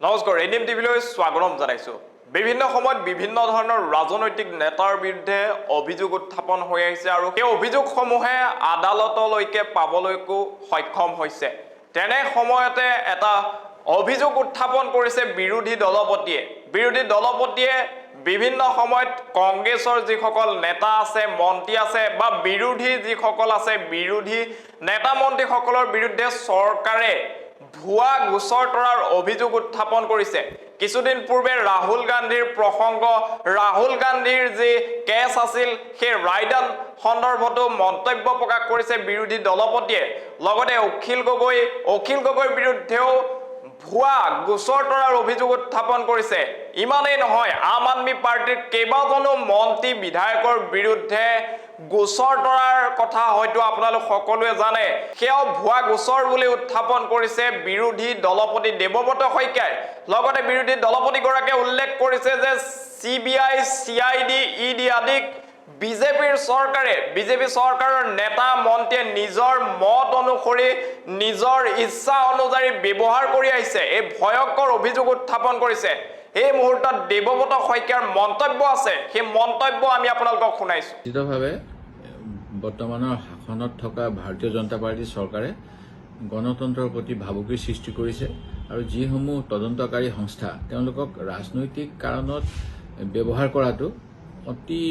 নমস্কাৰ, এনিম টিভিলৈ স্বাগতম জনাইছো। বিভিন্ন সময়ত বিভিন্ন ধৰণৰ ৰাজনৈতিক নেতাৰ বিৰুদ্ধে অভিযোগ উত্থাপন হৈ আহিছে আৰু সেই অভিযোগসমূহে আদালতলৈকে পাবলৈকো সক্ষম হৈছে। তেনে সময়তে এটা অভিযোগ উত্থাপন কৰিছে বিৰোধী দলপতিয়ে বিভিন্ন সময়ত কংগ্ৰেছৰ যিসকল নেতা আছে, মন্ত্ৰী আছে বা বিৰোধী যিসকল আছে, বিৰোধী নেতা মন্ত্ৰীসকলৰ বিৰুদ্ধে চৰকাৰে ভুৱা গোচৰ তৰাৰ অভিযোগ উত্থাপন কৰিছে। কিছুদিন পূৰ্বে ৰাহুল গান্ধীৰ প্ৰসংগ, ৰাহুল গান্ধীৰ যি কেছ আছিল সেই ৰায়দান সন্দৰ্ভতো মন্তব্য প্ৰকাশ কৰিছে বিৰোধী দলপতিয়ে। লগতে অখিল গগৈৰ বিৰুদ্ধেও ভুৱা গোচৰ তৰাৰ অভিযোগ উত্থাপন কৰিছে। ইমানেই নহয়, আম আদমি পাৰ্টিৰ কেইবাজনো মন্ত্ৰী বিধায়কৰ বিৰুদ্ধে গোচৰ তৰাৰ কথা হয়তো আপোনালোক সকলোৱে জানে। সেয়াও ভুৱা গোচৰ বুলি উত্থাপন কৰিছে বিৰোধী দলপতি দেৱব্ৰত শইকীয়াই। লগতে বিৰোধী দলপতিগৰাকীয়ে উল্লেখ কৰিছে যে CBI, CID, ED আদিক বিজেপি চৰকাৰৰ নেতা মন্ত্ৰীয়ে নিজৰ মত অনুসৰি নিজৰ ইচ্ছা অনুযায়ী ব্যৱহাৰ কৰি আহিছে। এই ভয়ংকৰ অভিযোগ উত্থাপন কৰিছে। এই মুহূৰ্তত দেৱব্ৰত শইকীয়াৰ মন্তব্য আছে, সেই মন্তব্য আমি আপোনালোকক শুনাইছো। নিশ্চিতভাৱে বৰ্তমানৰ শাসনত থকা ভাৰতীয় জনতা পাৰ্টীৰ চৰকাৰে গণতন্ত্ৰৰ প্ৰতি ভাবুকিৰ সৃষ্টি কৰিছে আৰু যিসমূহ তদন্তকাৰী সংস্থা তেওঁলোকক ৰাজনৈতিক কাৰণত ব্যৱহাৰ কৰাটো অতি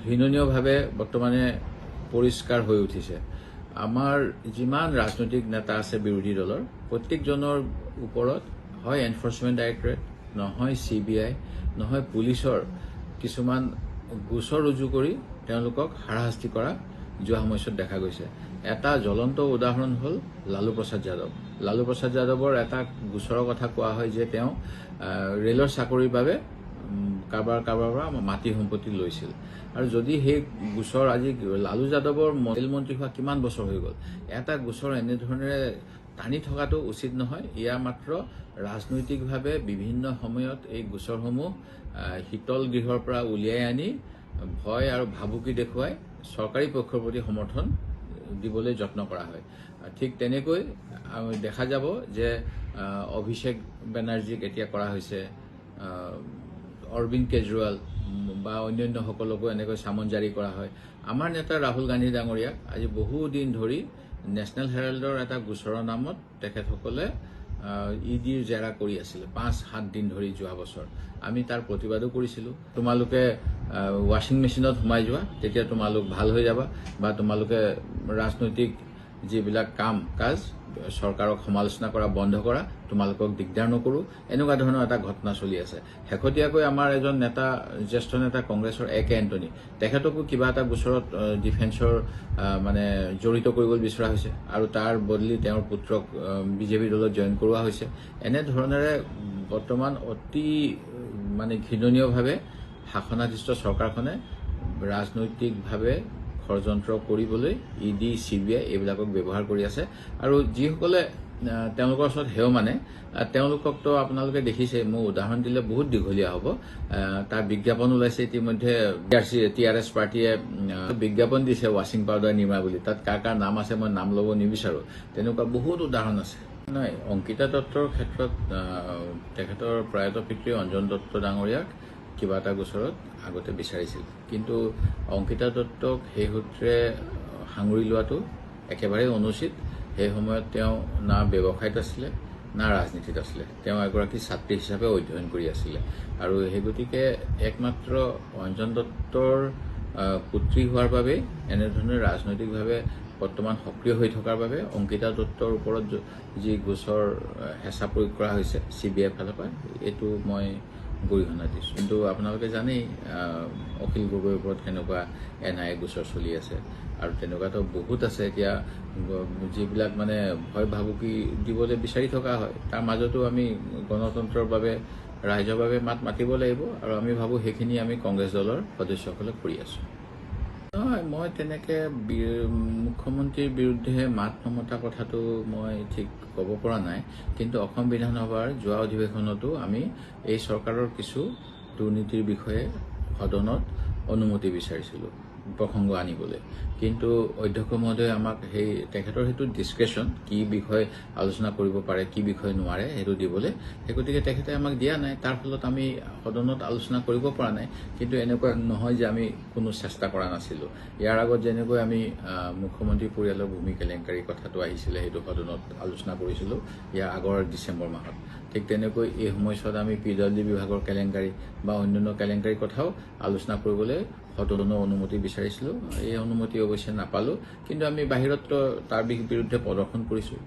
ঘৃণনীয়ভাৱে বৰ্তমানে পৰিষ্কাৰ হৈ উঠিছে। আমাৰ যিমান ৰাজনৈতিক নেতা আছে বিৰোধী দলৰ, প্ৰত্যেকজনৰ ওপৰত হয় এনফৰ্চমেণ্ট ডাইৰেক্টৰেট, নহয় CBI, নহয় পুলিচৰ কিছুমান গোচৰ ৰুজু কৰি তেওঁলোকক হাৰাশাস্তি কৰা যোৱা সময়ছোৱাত দেখা গৈছে। এটা জ্বলন্ত উদাহৰণ হ'ল লালু প্ৰসাদ যাদৱৰ এটা গোচৰৰ কথা কোৱা হয় যে তেওঁ ৰেলৰ চাকৰিৰ বাবে কাৰোবাৰ পৰা মাটি সম্পত্তি লৈছিল। আৰু যদি সেই গোচৰ আজি লালু যাদৱৰ ৰেল মন্ত্ৰী হোৱা কিমান বছৰ হৈ গ'ল, এটা গোচৰ এনেধৰণেৰে টানি থকাটো উচিত নহয়। এয়া মাত্ৰ ৰাজনৈতিকভাৱে বিভিন্ন সময়ত এই গোচৰসমূহ শীতল গৃহৰ পৰা উলিয়াই আনি ভয় আৰু ভাবুকি দেখুৱাই চৰকাৰী পক্ষৰ প্ৰতি সমৰ্থন দিবলৈ যত্ন কৰা হয়। ঠিক তেনেকৈ দেখা যাব যে অভিষেক বেনাৰ্জীক এতিয়া কৰা হৈছে, অৰবিন্দ কেজৰিৱাল বা অন্যান্যসকলকো এনেকৈ চামন জাৰি কৰা হয়। আমাৰ নেতা ৰাহুল গান্ধী ডাঙৰীয়াক আজি বহুদিন ধৰি নেশ্যনেল হেৰাল্ডৰ এটা গোচৰৰ নামত তেখেতসকলে EDৰ জেৰা কৰি আছিলে 5-7 দিন ধৰি যোৱা বছৰ। আমি তাৰ প্ৰতিবাদো কৰিছিলোঁ। তোমালোকে ৱাশ্বিং মেচিনত সোমাই যোৱা, তেতিয়া তোমালোক ভাল হৈ যাবা, বা তোমালোকে ৰাজনৈতিক যিবিলাক কাজ চৰকাৰক সমালোচনা কৰা বন্ধ কৰা, তোমালোকক দিগদাৰ নকৰোঁ, এনেকুৱা ধৰণৰ এটা ঘটনা চলি আছে। শেহতীয়াকৈ আমাৰ এজন নেতা, জ্যেষ্ঠ নেতা কংগ্ৰেছৰ এণ্টনি, তেখেতকো কিবা এটা গোচৰত ডিফেন্সৰ জড়িত কৰিবলৈ বিচৰা হৈছে আৰু তাৰ বদলি তেওঁৰ পুত্ৰক বিজেপি দলত জইন কৰোৱা হৈছে। এনেধৰণেৰে বৰ্তমান অতি ঘৃণনীয়ভাৱে শাসনাধিষ্ঠ চৰকাৰখনে ৰাজনৈতিকভাৱে ষড়যন্ত্ৰ কৰিবলৈ ED, CBI এইবিলাকক ব্যৱহাৰ কৰি আছে। আৰু যিসকলে তেওঁলোকৰ ওচৰত হেও তেওঁলোককতো আপোনালোকে দেখিছে। মই উদাহৰণ দিলে বহুত দীঘলীয়া হ'ব। তাৰ বিজ্ঞাপন ওলাইছে ইতিমধ্যে। TRS পাৰ্টীয়ে বিজ্ঞাপন দিছে ৱাশ্বিং পাউডাৰ নিৰ্মা বুলি। তাত কাৰ নাম আছে মই নাম ল'ব নিবিচাৰোঁ। তেনেকুৱা বহুত উদাহৰণ আছে। নহয়, অংকিতা দত্তৰ ক্ষেত্ৰত তেখেতৰ প্ৰয়াত পিতৃ অঞ্জন দত্ত ডাঙৰীয়াক কিবা এটা গোচৰত আগতে বিচাৰিছিল, কিন্তু অংকিতা দত্তক সেই সূত্ৰে সাঙুৰি লোৱাটো একেবাৰে অনুচিত। সেই সময়ত তেওঁ না ব্যৱসায়ত আছিলে না ৰাজনীতিত আছিলে। তেওঁ এগৰাকী ছাত্ৰী হিচাপে অধ্যয়ন কৰি আছিলে আৰু সেই গতিকে একমাত্ৰ অঞ্জন দত্তৰ পুত্ৰী হোৱাৰ বাবে এনেধৰণে ৰাজনৈতিকভাৱে বৰ্তমান সক্ৰিয় হৈ থকাৰ বাবে অংকিতা দত্তৰ ওপৰত যি গোচৰ হেঁচা প্ৰয়োগ কৰা হৈছে CBI ফালৰ পৰা, এইটো মই গৰিহণা দিছোঁ। কিন্তু আপোনালোকে জানেই অখিল গগৈৰ ওপৰত কেনেকুৱা NIA গোচৰ চলি আছে আৰু তেনেকুৱাতো বহুত আছে। এতিয়া যিবিলাক ভয় ভাবুকি দিবলৈ বিচাৰি থকা হয়, তাৰ মাজতো আমি গণতন্ত্ৰৰ বাবে ৰাইজৰ বাবে মাতিব লাগিব আৰু আমি ভাবোঁ সেইখিনি আমি কংগ্ৰেছ দলৰ সদস্যসকলে কৰি আছোঁ। নহয়, মই তেনেকৈ মুখ্যমন্ত্ৰীৰ বিৰুদ্ধে মাত নমতা কথাটো মই ঠিক ক'ব পৰা নাই, কিন্তু অসম বিধানসভাৰ যোৱা অধিৱেশনতো আমি এই চৰকাৰৰ কিছু দুৰ্নীতিৰ বিষয়ে সদনত অনুমতি বিচাৰিছিলোঁ। প্ৰসংগ আনিবলৈ কিন্তু অধ্যক্ষ মহোদয়ে আমাক সেই তেখেতৰ সেইটো ডিছক্ৰেশ্যন কি বিষয় আলোচনা কৰিব পাৰে কি বিষয় নোৱাৰে সেইটো দিবলৈ সেই গতিকে তেখেতে আমাক দিয়া নাই তাৰ ফলত আমি সদনত আলোচনা কৰিব পৰা নাই কিন্তু এনেকুৱা নহয় যে আমি কোনো চেষ্টা কৰা নাছিলোঁ ইয়াৰ আগত যেনেকৈ আমি মুখ্যমন্ত্ৰী পৰিয়ালৰ ভূমি কেলেংকাৰী কথাটো আহিছিলে সেইটো সদনত আলোচনা কৰিছিলোঁ ইয়াৰ আগৰ ডিচেম্বৰ মাহত ঠিক তেনেকৈ এই সময়ছোৱাত আমি PWD বিভাগৰ কেলেংকাৰী বা অন্যান্য কেলেংকাৰীৰ কথাও আলোচনা কৰিবলৈ সদনৰ অনুমতি বিচাৰিছিলোঁ এই অনুমতি অৱশ্যে নাপালোঁ কিন্তু আমি বাহিৰত তাৰ বিৰুদ্ধে প্ৰদৰ্শন কৰিছোঁ